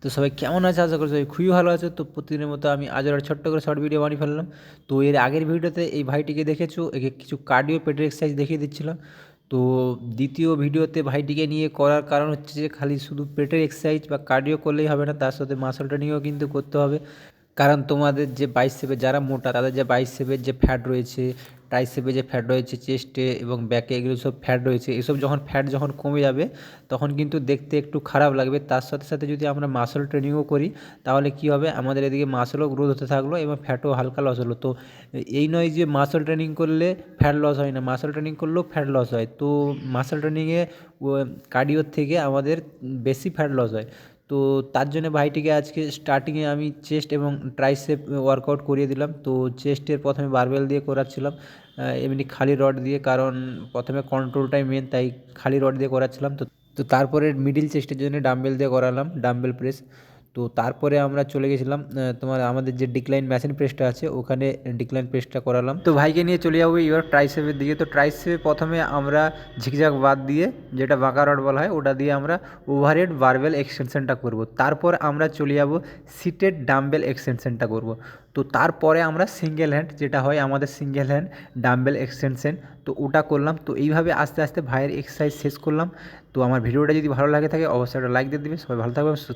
তো সবাই কেমন আছে? আশা করি সবাই খুবই ভালো আছে। তো প্রতিদিনের মতো আমি আজও একটা ছোট্ট করে শর্ট ভিডিও বানিয়ে ফেললাম। তো এর আগের ভিডিওতে এই ভাইটিকে দেখেছো, একে কিছু কার্ডিও পেটের এক্সারসাইজ দেখিয়ে দিচ্ছিলাম। তো দ্বিতীয় ভিডিওতে ভাইটিকে নিয়ে করার কারণ হচ্ছে যে খালি শুধু পেটের এক্সারসাইজ বা কার্ডিও করলেই হবে না, তার সাথে মাসল ট্রেনিংও কিন্তু করতে হবে। কারণ তোমাদের যে বাইসেপে যারা মোটা তাদের যে বাইসেপের যে ফ্যাট রয়েছে, ট্রাইসেপে যে ফ্যাট রয়েছে, চেস্টে এবং ব্যাকে এগুলো সব ফ্যাট রয়েছে, এসব যখন ফ্যাট যখন কমে যাবে তখন কিন্তু দেখতে একটু খারাপ লাগবে। তার সাথে সাথে যদি আমরা মাসল ট্রেনিংও করি তাহলে কী হবে, আমাদের এদিকে মাসলও গ্রোথ হতে থাকলো এবং ফ্যাটও হালকা লস হলো। তো এই নয় যে মাসল ট্রেনিং করলে ফ্যাট লস হয় না, মাসল ট্রেনিং করলেও ফ্যাট লস হয়। তো মাসল ট্রেনিংয়ে কার্ডিওর থেকে আমাদের বেশি ফ্যাট লস হয়। তো তার জন্য ভাইটিকে আজকে স্টার্টিংয়ে আমি চেস্ট এবং ট্রাইসেপ ওয়ার্কআউট করিয়ে দিলাম। তো চেস্টের প্রথমে বারবেল দিয়ে করাচ্ছিলাম, এমনি খালি রড দিয়ে, কারণ প্রথমে কন্ট্রোলটাই মেন, তাই খালি রড দিয়ে করাচ্ছিলাম। তো তো তারপরে মিডিল চেস্টের জন্য ডাম্বেল দিয়ে করালাম, ডাম্বেল প্রেস। তো তারপরে আমরা চলে গেছিলাম তোমার আমাদের যে ডিক্লাইন মেশিন প্রেসটা আছে ওখানে ডিক্লাইন প্রেসটা করালাম। তো ভাইকে নিয়ে চলে যাবো এবার ট্রাইসেপের দিকে। তো ট্রাইসেপে প্রথমে আমরা ঝিকঝাক বাদ দিয়ে, যেটা বাঁকা রড বলা হয়, ওটা দিয়ে আমরা ওভারহেড বারবেল এক্সটেনশনটা করব। তারপর আমরা চলে যাব সিটেড ডাম্বেল এক্সটেনশনটা করব। তো তারপরে আমরা সিঙ্গেল হ্যান্ড, যেটা হয় আমাদের সিঙ্গেল হ্যান্ড ডাম্বেল এক্সটেনশন, তো ওটা করলাম। তো এইভাবে আস্তে আস্তে ভাইয়ের এক্সারসাইজ শেষ করলাম। তো আমার ভিডিওটা যদি ভালো লাগে থাকে অবশ্যই একটা লাইক দিয়ে দিবে। সবাই ভালো থাকবে, সুস্থ